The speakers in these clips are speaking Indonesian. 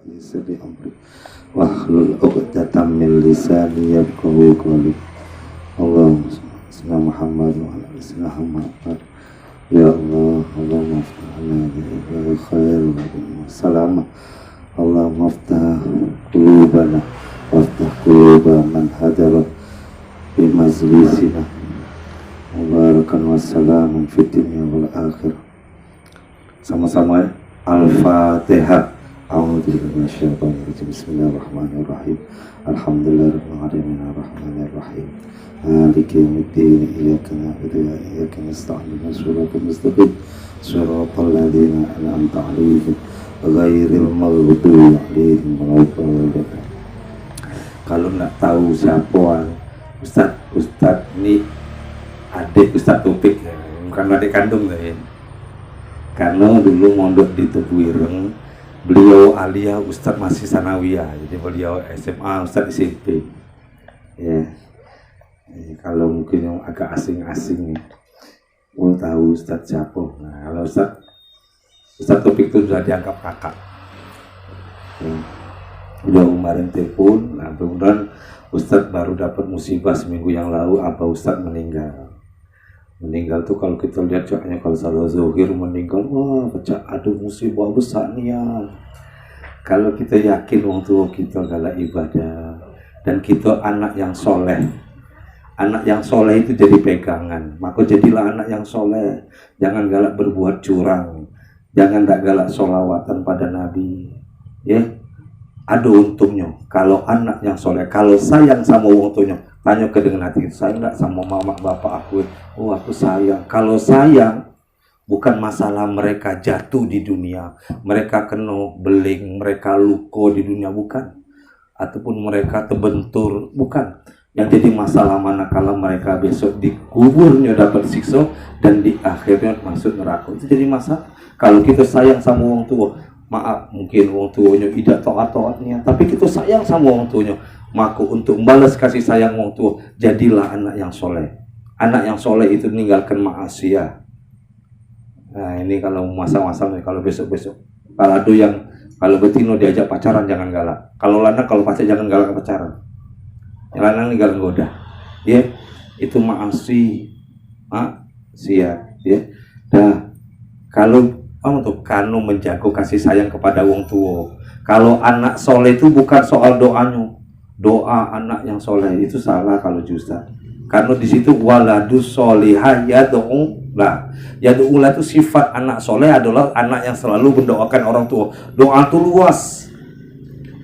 yassir li amri wahlul 'uqdatam min lisani yafqahu qawli. Allahumma shalli ala Muhammad wa ala ali sayyidina Muhammad. Ya Allah, Allahumma aftah lana khair wa salam. Allahumma aftah qulubana waftah quluba man hadara bi majlisina. Mubarakan wassalamun fid dunya wal akhirah. Sama-sama ya. Al-Fatihah. A'udzubillahi minasyaitonir rajim. Bismillahirrahmanirrahim. Alhamdulillahirabbil alamin arrahmanirrahim. Maliki yaumiddin. Iyyaka na'budu wa iyyaka nasta'in. Shiratal mustaqim. Shiratal ladzina an'amta 'alaihim ghairil maghdubi 'alaihim waladdallin. Kalau nak tahu siapa Ustaz ini adik Ustaz Topik, bukan adik kandung saya. Karena dulu mondok di Tebuireng, beliau alia Ustadz masih sanawiyah, jadi beliau SMA, Ustadz SMP. Ya, kalau mungkin yang agak asing-asing nih, mau tahu Ustadz siapa? Nah, kalau Ustadz Topik itu sudah dianggap kakak. Ya. Udah kemarin telepon, nah kemudian Ustadz baru dapat musibah seminggu yang lalu, Abah Ustadz meninggal. Meninggal tuh kalau kita lihat caknya, kalau salah zohir meninggal, wah pecah, aduh musibah besar nih ya. Kalau kita yakin orang tua kita galak ibadah dan kita anak yang soleh itu jadi pegangan, maka jadilah anak yang soleh. Jangan galak berbuat curang, jangan tak galak sholawatan pada Nabi, ya. Ada untungnya kalau anak yang soleh, kalau sayang sama orang tuanya. Tanya ke dengan hati, saya enggak sama mama bapak aku. Oh, aku sayang. Kalau sayang, bukan masalah mereka jatuh di dunia, mereka kena beling, mereka luka di dunia, bukan. Ataupun mereka terbentur, bukan. Yang jadi masalah manakala mereka besok di kuburnya dapat siksa dan di akhirnya masuk neraka. Itu jadi masalah. Kalau kita sayang sama orang tua, maaf, mungkin orang tuanya tidak taat-taatnya, tapi kita sayang sama orang tuanya, maka untuk membalas kasih sayang orang tua, jadilah anak yang soleh. Anak yang soleh itu meninggalkan maasiat. Nah ini kalau masa-masa nih, kalau besok-besok, kalau ada yang, kalau betino diajak pacaran jangan galak. Kalau lanang kalau pacar jangan galak pacaran. Yang lanang nih galak goda. Ya, itu maksiat. Ya, dah. Kalau untuk kanu menjaga kasih sayang kepada orang tua. Kalau anak soleh itu bukan soal doanya. Doa anak yang soleh itu salah kalau Ustaz. Karena di situ waladus solihah yad'ulah. Yad'ulah itu sifat anak soleh adalah anak yang selalu mendoakan orang tua. Doa itu luas.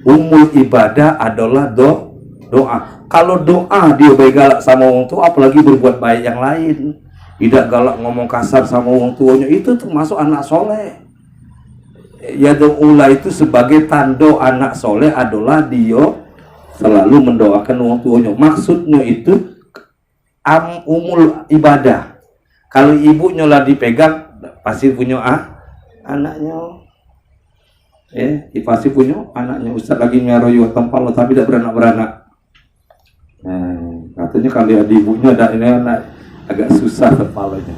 Umul ibadah adalah doa. Kalau doa dia baik galak sama orang tua, apalagi berbuat baik yang lain. Tidak galak ngomong kasar sama orang tuanya, itu termasuk anak soleh. Yad'ulah itu sebagai tanda anak soleh adalah dia selalu mendoakan orang tuanya. Maksudnya itu umul ibadah. Kalau ibunya lah dipegang, pasti punya anaknya. Pasti punya anaknya. Ustaz lagi nyaroyo tempal tapi tidak beranak-beranak. Katanya kalau ada ibunya ada ini anak agak susah kepalanya.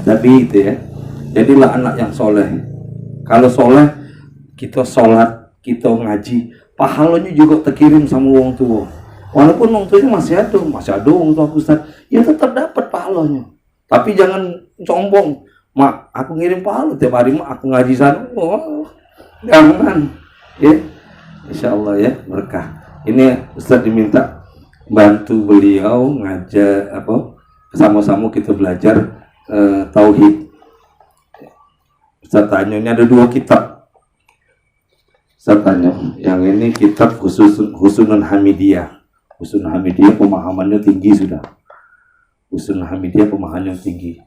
Tapi itu ya. Jadilah anak yang soleh. Kalau soleh, kita sholat, kita ngaji, pahalanya juga terkirim sama orang tua. Walaupun orang tuanya masih ada orang tua Ustaz, ya tetap dapat pahalanya. Tapi jangan sombong, mak aku ngirim pahala tiap hari, mak aku ngaji sana. Oh, jangan, ya. Insya Allah ya berkah. Ini Ustaz diminta bantu beliau ngajar sama-sama kita belajar tauhid. Ustaz tanya, ini ada 2 kitab. Saya tanya, yang ini kitab Husnul Hamidiyah. Husnul Hamidiyah pemahamannya tinggi sudah. Husnul Hamidiyah pemahamannya tinggi.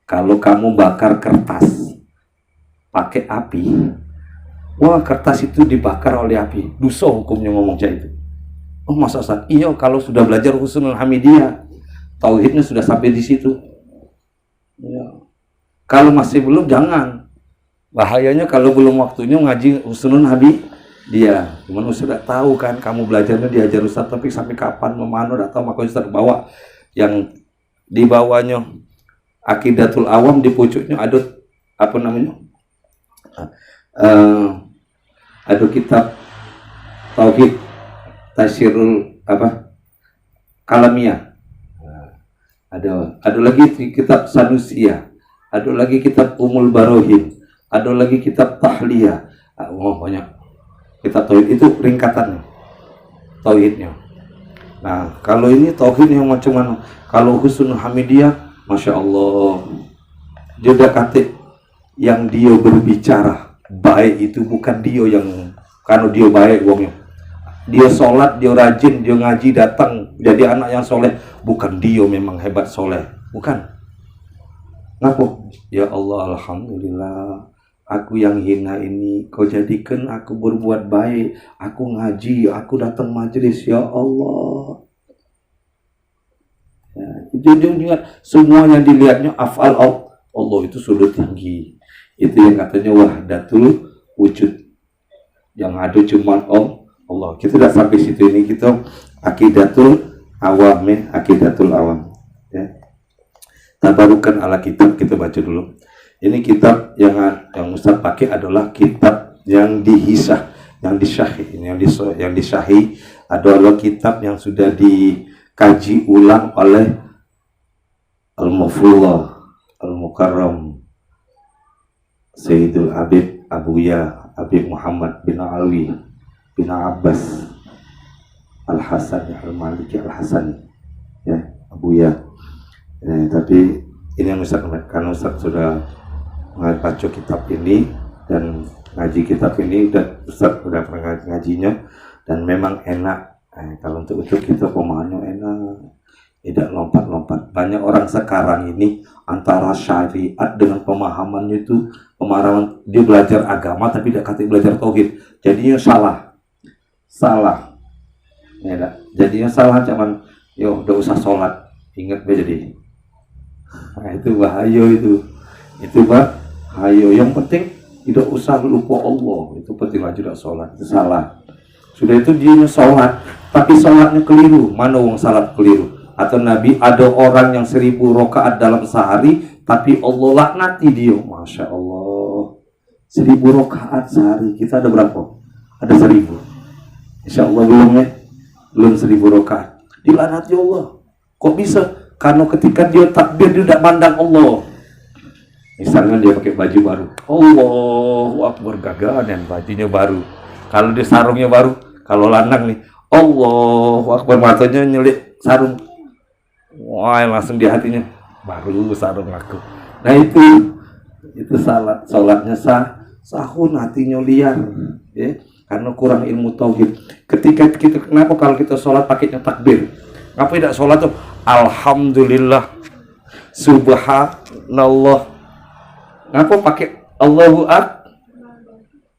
Kalau kamu bakar kertas pakai api, wah kertas itu dibakar oleh api. Dosa hukumnya ngomong kayak itu. Oh masa Ustaz? Iya, kalau sudah belajar Husnul Hamidiyah, tauhidnya sudah sampai di situ. Ya. Kalau masih belum, jangan. Bahayanya kalau belum waktunya ngaji Husnul Hamidiyah. Cuman Ustaz tahu kan, kamu belajarnya diajar Ustaz tapi sampai kapan memanut atau maka Ustaz bawa yang di bawahnya Aqidatul Awam, di pucuknya ada apa namanya? ada kitab tauhid tasyirul kalamiyah. Ada lagi kitab Sanusia, ada lagi kitab Umul Barohin, ada lagi kitab Tahliyah. Banyak kitab tauhid, itu ringkatannya tauhidnya. Nah, kalau ini tauhid yang macam mana? Kalau Husnul Hamidiyah, Masya Allah, dia udah kata yang dia berbicara baik itu bukan dia yang, karena dia baik wongnya, dia sholat, dia rajin, dia ngaji, datang jadi anak yang soleh, bukan dia memang hebat soleh, bukan. Ngaku, ya Allah, alhamdulillah, aku yang hina ini kau jadikan aku berbuat baik, aku ngaji, aku datang majelis, ya Allah. Ya, itu dia semua yang dilihatnya afal Allah itu sudah tinggi. Itu yang katanya wahdatul wujud, yang ada cuma Allah. Kita sudah sampai situ, ini kita akidatul awam, akidatul awam ya. Tabarukan ala kitab, kita baca dulu. Ini kitab yang Ustaz pakai adalah kitab yang dihisah, yang disyahih. Ini yang disyahih adalah kitab yang sudah dikaji ulang oleh Al-Mufullah Al-Mukarram Sayyidul Habib Abuya Habib Muhammad bin Alwi bin Abbas Al-Hasan Al-Maliki Al-Hasani ya, Abuya. Tapi ini yang Ustaz, karena Ustaz sudah baca kitab ini dan ngaji kitab ini, dan Ustaz sudah pernah ngajinya dan memang enak. Kalau untuk kita pemahamannya enak, tidak lompat-lompat. Banyak orang sekarang ini antara syariat dengan pemahamannya itu, pemahaman dia belajar agama tapi tidak kata belajar tauhid, jadinya salah ya, jadinya salah, cuman yo udah usah sholat, ingat jadi. Nah, itu bahaya, itu bahaya. Yang penting tidak usah lupa Allah, itu penting aja. Tidak sholat itu salah. Sudah itu dia sholat tapi sholatnya keliru. Mana wong salat keliru? Atau Nabi ada orang yang 1000 rakaat dalam sehari tapi Allah laknati dia. Masya Allah, 1000 rakaat sehari. Kita ada berapa? Ada 1000. Insya Allah belum 1000 rakaat dilaknati Allah. Kok bisa? Karena ketika dia takbir dia tidak pandang Allah. Misalnya dia pakai baju baru, Allahu Akbar, gagah dan bajunya baru. Kalau dia sarungnya baru, kalau landang nih, Allahu Akbar, matanya nyelik sarung. Wah, langsung di hatinya, baru sarung aku. Nah itu salatnya sahun, hatinya liar, ya, karena kurang ilmu tauhid. Ketika kita, kenapa kalau kita sholat pakainya takbir? Ngapa tidak sholat tuh Alhamdulillah, Subhanallah? Ngapa pakai Allahu Akbar?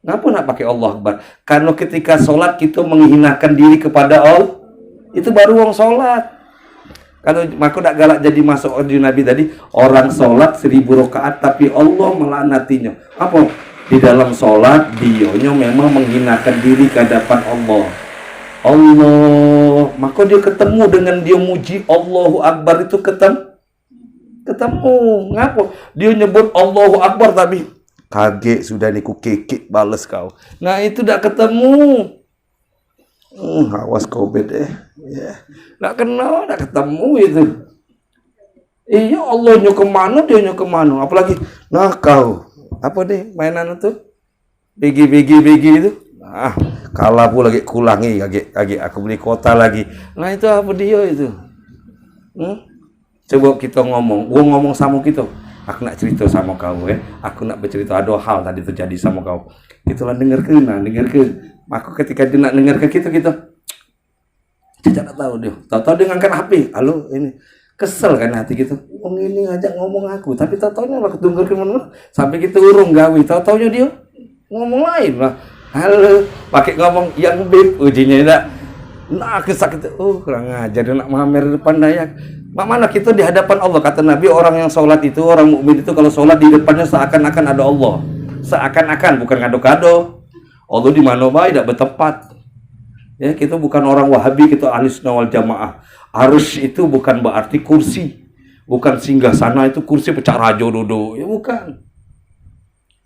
Ngapa nak pakai Allah Akbar? Karena ketika sholat kita menghinakan diri kepada Allah, itu baru orang sholat. Kalau maka tak galak jadi masuk order Nabi tadi, orang sholat 1000 rakaat tapi Allah melaknatinya. Apa? Di dalam sholat dionya memang menghinakan diri ke hadapan Allah. Allah, maka dia ketemu dengan dia muji Allahu Akbar itu ketemu. Ngapa? Dia nyebut Allahu Akbar tapi kaget sudah niku kekek bales kau. Nah itu dah ketemu. Awas kau beda. Ya. Nak kenal, nak ketemu itu. Iya, Allahnya kemana, dianya kemana. Apalagi, nah kau, apa deh mainan itu? Begi itu. Nah, kalah pula lagi kulangi, lagi aku beli kota lagi. Nah itu apa dia itu? Coba kita ngomong sama kita. Aku nak cerita sama kau ya. Aku nak bercerita, ada hal tadi terjadi sama kau. Itulah dengarkan. Maka ketika dia nak dengarkan kita tidak tahu dia. Tahu dia ngangkat HP. Halo, ini kesel kan hati kita. Wong ini ngajak ngomong aku, tapi tahu-taunya lah ketunggukin mana. Sampai kita urung gawe, tahu-taunya dia ngomong lain lah. Halo, pakai ngomong yang beb ujinya tidak. Nah, kesakit. Kurang ajar dia nak mamer depan dayak. Mana kita di hadapan Allah, kata Nabi, orang yang sholat itu, orang mukmin itu kalau sholat di depannya seakan-akan ada Allah. Seakan-akan, bukan kado-kado. Allah di mana baik tidak bertempat. Ya, kita bukan orang Wahabi, kita ahli sunnah wal jamaah. Arus itu bukan berarti kursi, bukan singgah sana itu kursi pecah rajo duduk, ya bukan.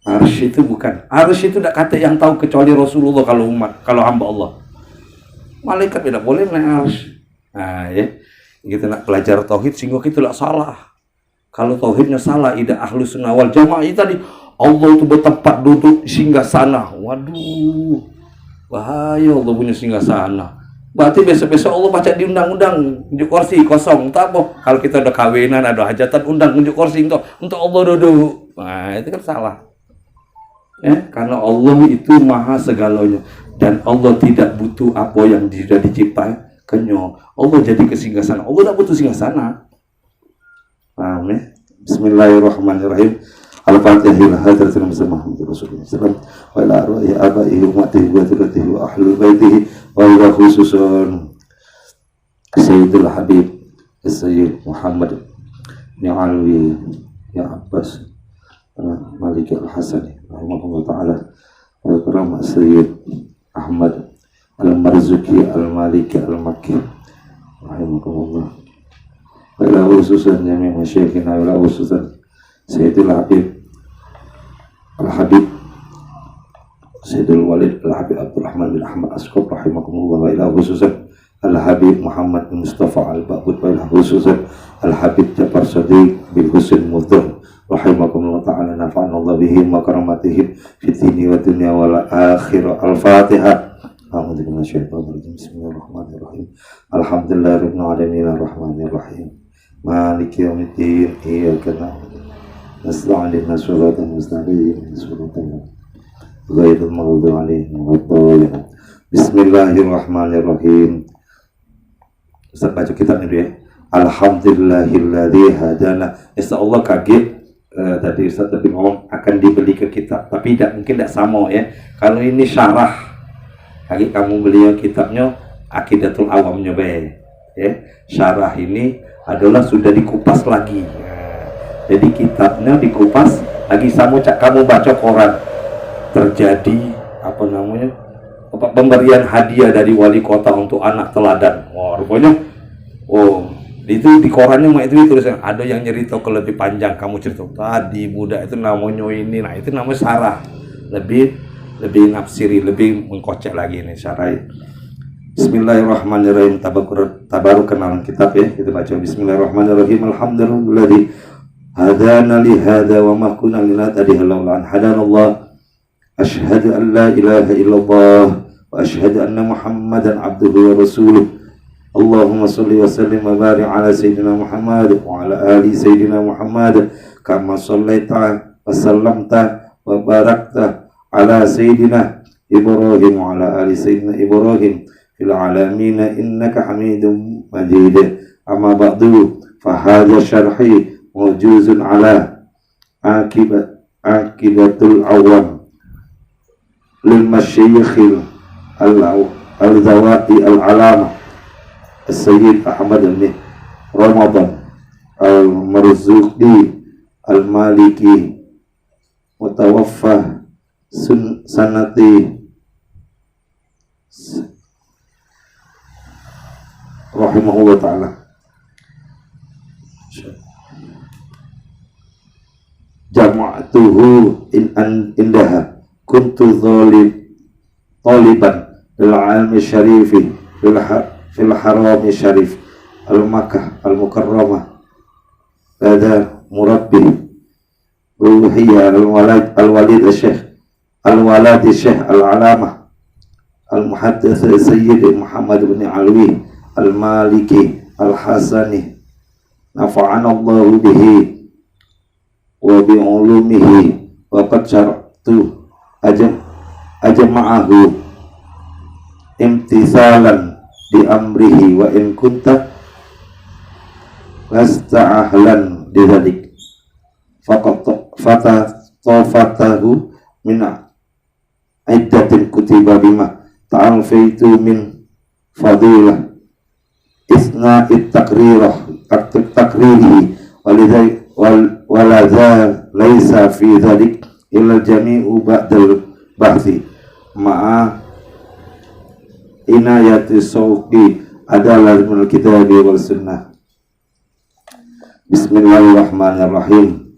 Arsy itu bukan. Arsy itu tidak kata yang tahu kecuali Rasulullah kalau umat, kalau hamba Allah. Malaikat tidak boleh naik arsy. Nah ya, kita nak belajar tauhid sehingga kita tidak salah. Kalau tauhidnya salah, idah ahlus sunnah wal jamaah itu tadi Allah itu bertempat duduk singgah sana. Waduh, bahaya Allah punya singgah sana. Berarti besok-besok Allah baca di undang-undang unjuk kursi kosong. Tak apa. Kalau kita udah kawinan, ada hajatan, undang unjuk kursi untuk Allah duduk. Nah itu kan salah. Karena Allah itu maha segalanya dan Allah tidak butuh apa yang sudah diciptakannya. Allah jadi kesinggasana. Allah tidak butuh singgasana. Paham ya? Bismillahirrahmanirrahim. Al-Fatihah hadratul Muhammad Rasulullah sallallahu wa ila arwahi abaihi wa ummatihi wa dzurriyyatihi wa ahlul baitihi wa ila khususan Sayyidul Habib Sayyid Muhammad bin Alwi ya Abbas Malik Al-Hasani rahimahullah ta'ala wa karam Sayyid Ahmad Al-Marzuki Al-Maliki Al-Makki rahimahullah wa ila khususan jami' masyayikhina wa ila khususan Sayyidul Habib Al-Habib Sayyidul Walid Al-Habib Abdurrahman bin Ahmad Asqaf rahimahumullah wa ila khususan Al-Habib Muhammad bin Mustafa Al-Ba'bud wa ila khususan Al-Habib Jafar Sadiq bin Husain Mudhar rahimahumullah ta'ala nafa'anallah bihim wa karamatihim fid dini wa dunya wal akhirah. Al-Fatihah. A'udzu billahi minasyaitonir rajim. Bismillahirrahmanirrahim. Alhamdulillahirabbil alamin arrahmanir rahim. Maliki yaumiddin. Iyyaka na'budu nasta'in siratal mustaqim siratal ghairil maghdubi 'alaihim waladdallin. Bismillahirrahmanirrahim. Ustaz baca kitabnya dulu ya. Alhamdulillahilladzi hadana. Insyaallah kaget tadi Ustaz tadi ngomong akan dibeli ke kitab, tapi mungkin tidak sama ya. Kalau ini syarah, lagi kamu beli yang kitabnya Aqidatul Awamnya ya. Syarah ini adalah sudah dikupas lagi. Jadi kitabnya dikupas lagi sama cak kamu baca koran. Terjadi apa namanya? Pemberian hadiah dari wali kota untuk anak teladan. Wah, rupanya itu di korannya mah itu tulisan ada yang nyerita ke lebih panjang, kamu cerita tadi budak itu namanya ini. Nah, itu namanya syarah. Lebih nafsiri, lebih mengkocek lagi ini syarah. Bismillahirrahmanirrahim. Tabaruk kenalan kitab ya. Kita baca Bismillahirrahmanirrahim. Alhamdulillah hadana li hada wa ma kunna linahtadiya laula an hadanallah. Asyhadu an la ilaha illallah wa asyhadu anna Muhammadan abduhu wa rasuluh. Allahumma salli wa sallim wa barik ala sayyidina Muhammad wa ala ali sayyidina Muhammad kama sallaita wa sallamta wa barakta ala sayyidina Ibrahim wa ala ali sayyidina Ibrahim fil alamin innaka Hamidum Majid. Amma ba'du fa hadha syarhi mawjuzun ala aqidatul awam lil masyayikhil al-zawati al-alama Sayyid Ahmad bin Ramadan Al-Marzuqi Al-Maliki mutawaffa sanati rahimahullah ta'ala. Jama'atuhu indaha kuntu taliban lil ilmi syarifi fil haram syarif al-Makkah al-Mukarramah ada murabbi ruhiyya al-walid syekh al-alamah al-muhaddits Sayyid Muhammad bin Alwi al-Maliki al-Hasani nafa'ana Allah bihi wa bi ulumihi wa qad syaratu ajma'ahu imtithalan di amrihi wa in kunta lasta ahlan lidzalik fatafatahu min iddatin kutiba bima ta'alfaitu min fadilah isna'it takririhi waladha laysa fi dhalik illa jami'u ba'dal bahthi ma'a inayati sawqi adalah minal kitabi wal sunnah. Bismillahirrahmanirrahim.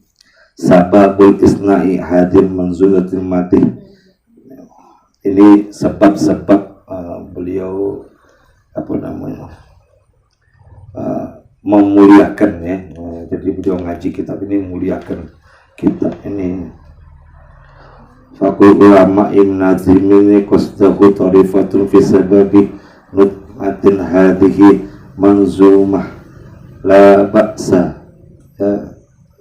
sababul isna'i hadir manzulatil madih. Ini sebab-sebab beliau apa namanya memuliakan ya. Jadi beliau ngaji kitab ini memuliakan kitab ini. Fakul ulama nazim ini qasdahu tarifatun fi sababi nutmatin hadhihi manzumah la ba'sa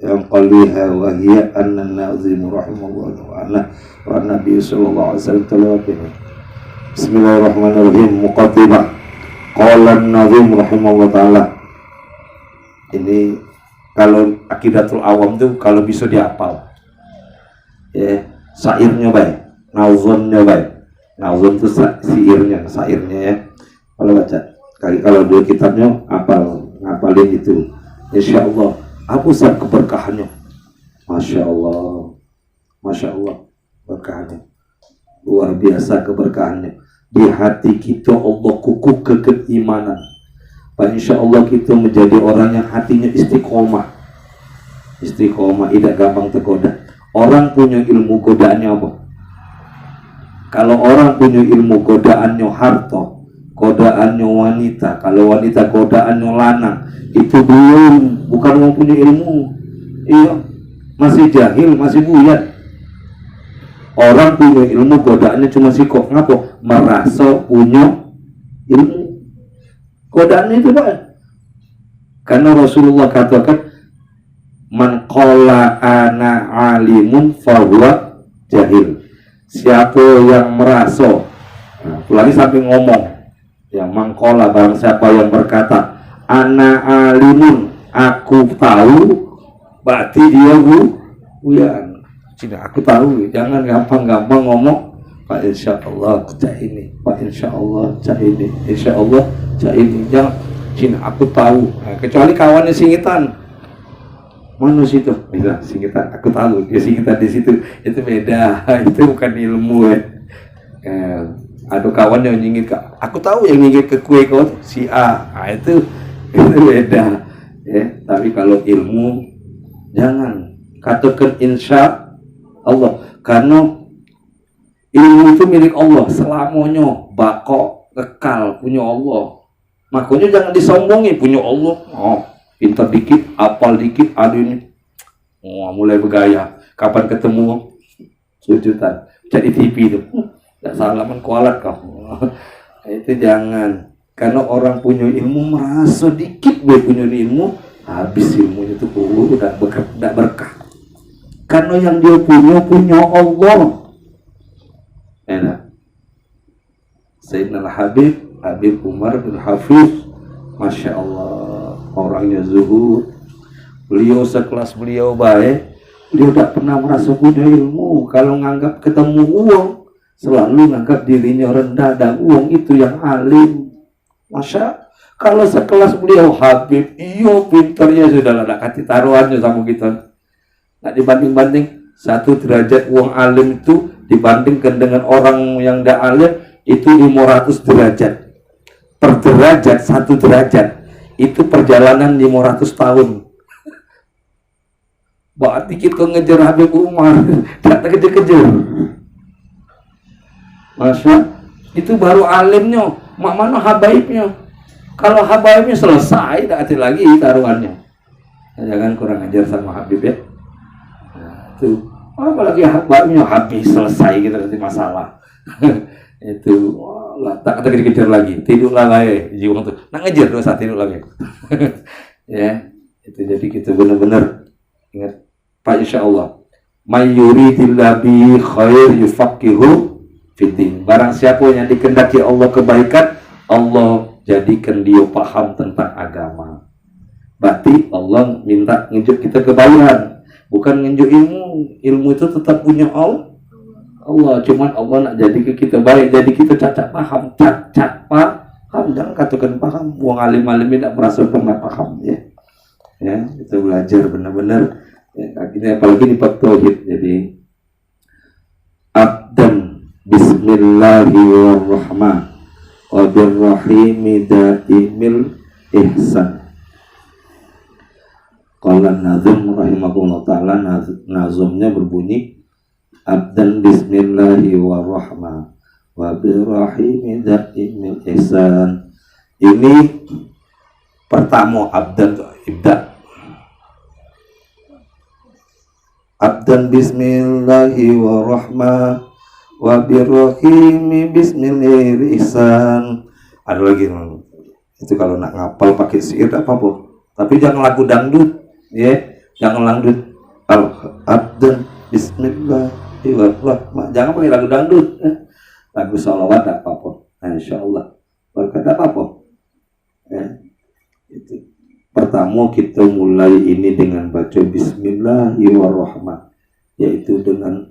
yang qaliha wa hiya anna nazim rahimahullah wa nabi sallallahu alaihi wasallam. Bismillahirrahmanirrahim. Muqaddimah. Qala an-nazim rahimahullah taala. Ini kalau akidatul awam tuh kalau bisa dihafal. Ya, syairnya baik, nazamnya baik. Nazam itu syairnya ya. Kalau baca, kalau dua kitabnya ngapalin itu. Insyaallah hapuskan keberkahannya. Masya Allah berkahannya. Luar biasa keberkahannya. Di hati kita Allah kukuhkan keimanan. Pak insya Allah kita menjadi orang yang hatinya istiqomah, tidak gampang tergoda. Orang punya ilmu godaannya apa? Kalau orang punya ilmu godaannya harta, godaannya wanita, kalau wanita godaannya lanang, itu bukan orang punya ilmu. Iya, masih jahil, masih buyat. Orang punya ilmu godaannya cuma sikok, ngapa? Merasa punya ilmu. Godaannya itu Pak. Karena Rasulullah katakan man qala ana alimun fahuwa jahil. Siapa yang merasa, lagi sampai ngomong, yang mangkola barang siapa yang berkata ana alimun, aku tahu, berarti dia buyan. Cina aku tahu, jangan gampang-gampang ngomong Pak insya Allah cak ini, Pak insya Allah cak ini, insya Allah cak ini. Jangan Cina aku tahu. Nah, kecuali kawannya singitan. Mana situ? Bisa singitan. Aku tahu. Ya singitan di situ. Itu beda. Itu bukan ilmu ya. Ada kawan yang nyingit Kak. Aku tahu yang nyingit ke kue kau si A. Nah, itu beda. Ya, tapi kalau ilmu jangan katakan insya Allah, karena ilmu itu milik Allah selamanya, bako kekal punya Allah. Makanya jangan disombongi, punya Allah. Oh, pintar dikit, apal dikit, aduh ini. Oh, mulai bergaya. Kapan ketemu sujudan, jadi TV itu. Tidak salaman kualat kau. Itu jangan. Karena orang punya ilmu merasa dikit dia punya ilmu, habis ilmunya itu udah berkah. Karena yang dia punya Allah. Enak. Sayyidina Habib Umar bin Hafiz, Masya Allah, orangnya zuhud. Beliau sekelas beliau baik. Beliau tak pernah merasa punya ilmu. Kalau nganggap ketemu uang, selalu nganggap dirinya rendah, dan uang itu yang alim. Masya, kalau sekelas beliau Habib, iyo pintarnya sudah ada kasih taruhannya sama kita. Nggak dibanding-banding, satu derajat uang alim itu dibandingkan dengan orang yang tidak alim itu 500 derajat. Per derajat, 1 derajat itu perjalanan 500 tahun. Berarti kita ngejar Habib Umar, tak kejar-kejar. Masya, itu baru alimnya, mana habaibnya. Kalau habaibnya selesai, tak ada lagi taruhannya. Jangan kurang ajar sama Habib ya. Itu apalagi habaibnya habis selesai gitu nanti masalah. Itu lah tak dikejar lagi, tidurlah lagi jiwa tuh. Nak ngejar dosa tidur lagi. Ya, itu jadi kita benar-benar ingat Pak insya Allah. May yuridillahu bi khair yufaqihu fiddin. Barang siapa yang dikehendaki Allah kebaikan, Allah jadikan dia paham tentang agama. Berarti Allah minta nginjuk kita kebaikan, bukan nginjuk ilmu. Ilmu itu tetap punya Allah. Cuman Allah nak jadi kita baik, jadi kita cacat paham, jangan katakan paham. Buang alim-alim tidak merasa pernah paham ya. Ya, kita belajar benar-benar. Ya, akhirnya apalagi di bab tauhid. Jadi abdan bismillahirrahmanirrahim wa birrahimi daimil ihsan. Qala nazum rahimahullah ta'ala, nazumnya berbunyi abdan bismillahi warrahmah wa birrahimi dza'imil ihsan. Ini pertama abdan ibda. Abdan bismillahi warrahmah wa birrahimi bismillahir ihsan. Ada lagi itu kalau nak ngapal pakai syair apa-apa. Tapi jangan lagu dangdut, ya. Jangan dangdut. Abdan bismillahi warrahmah. Jangan pakai lagu dangdut. Lagu sholawat tak apa-apa. Insyaallah. Berkata apa-apa. Itu. Pertama kita mulai ini dengan baca bismillahirrahmanirrahim, yaitu dengan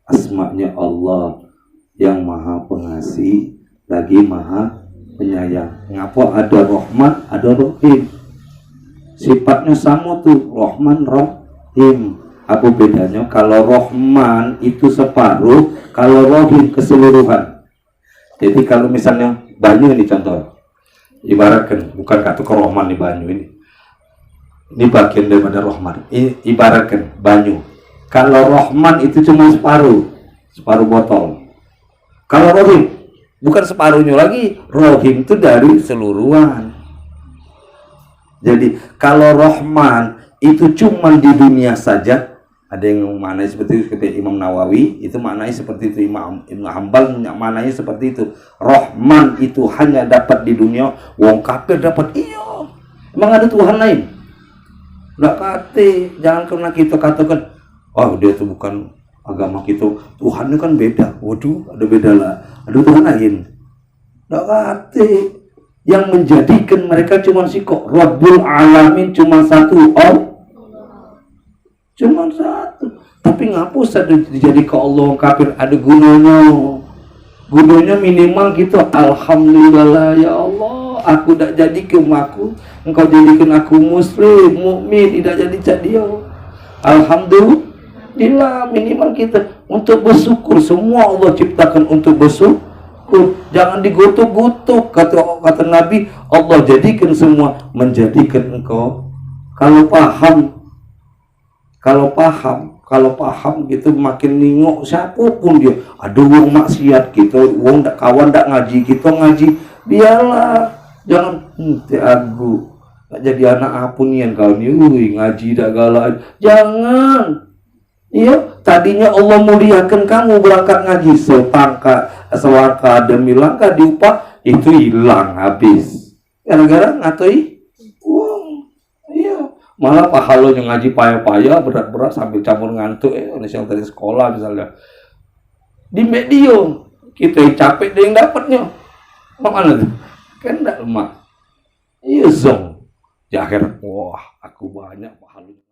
asma'nya Allah yang maha pengasih lagi maha penyayang. Ngapa ada rahmat, ada rahim? Sifatnya sama tuh, rahman, rahim. Apa bedanya? Kalau rahman itu separuh, kalau rahim keseluruhan. Jadi kalau misalnya banyu ini contoh, ibaratkan bukan kata rahman di banyu ini bagian daripada rahman. Ibaratkan banyu. Kalau rahman itu cuma separuh botol. Kalau rahim bukan separuhnya lagi, rahim itu dari seluruhan. Jadi kalau rahman itu cuma di dunia saja, ada yang maknanya seperti itu, seperti Imam Nawawi itu maknanya seperti itu, Imam Ibn Hanbal maknanya seperti itu. Rahman itu hanya dapat di dunia, wong kafir dapat. Iya, emang ada Tuhan lain? Nggak kate, jangan karena kita katakan, oh dia itu bukan agama kita, Tuhan itu kan beda. Waduh, ada beda lah, ada Tuhan lain. Nggak kate. Yang menjadikan mereka cuma kok Rabbul Alamin cuma satu, cuma satu. Tapi ngapus ada dijadi ke Allah kafir, ada gunanya minimal gitu. Alhamdulillah ya Allah, aku tak jadi ke aku, engkau jadikan aku muslim, mukmin, tidak jadi alhamdulillah. Minimal kita untuk bersyukur. Semua Allah ciptakan untuk bersyukur. Jangan digutuk-gutuk. Kata Nabi, Allah jadikan semua menjadikan engkau. Kalau paham gitu, makin ningok siapapun dia. Ada wong maksiat kita, wong dak kawan dak ngaji kita ngaji, biarlah. Jangan aku tak jadi anak apunian kau ni, ngaji dak galak. Jangan. Iya, tadinya Allah muliakan kamu berangkat ngaji, selangkah demi langkah diupah, itu hilang habis. Gara-gara ngatoi uang. Iya, malah pahalanya ngaji payah-payah, berat-berat sambil campur ngantuk. Yang dari sekolah misalnya. Di media kita capek dia yang dapatnya. Mana tuh? Kan enggak lemak. Iya zong. Di akhir, wah aku banyak pahalanya.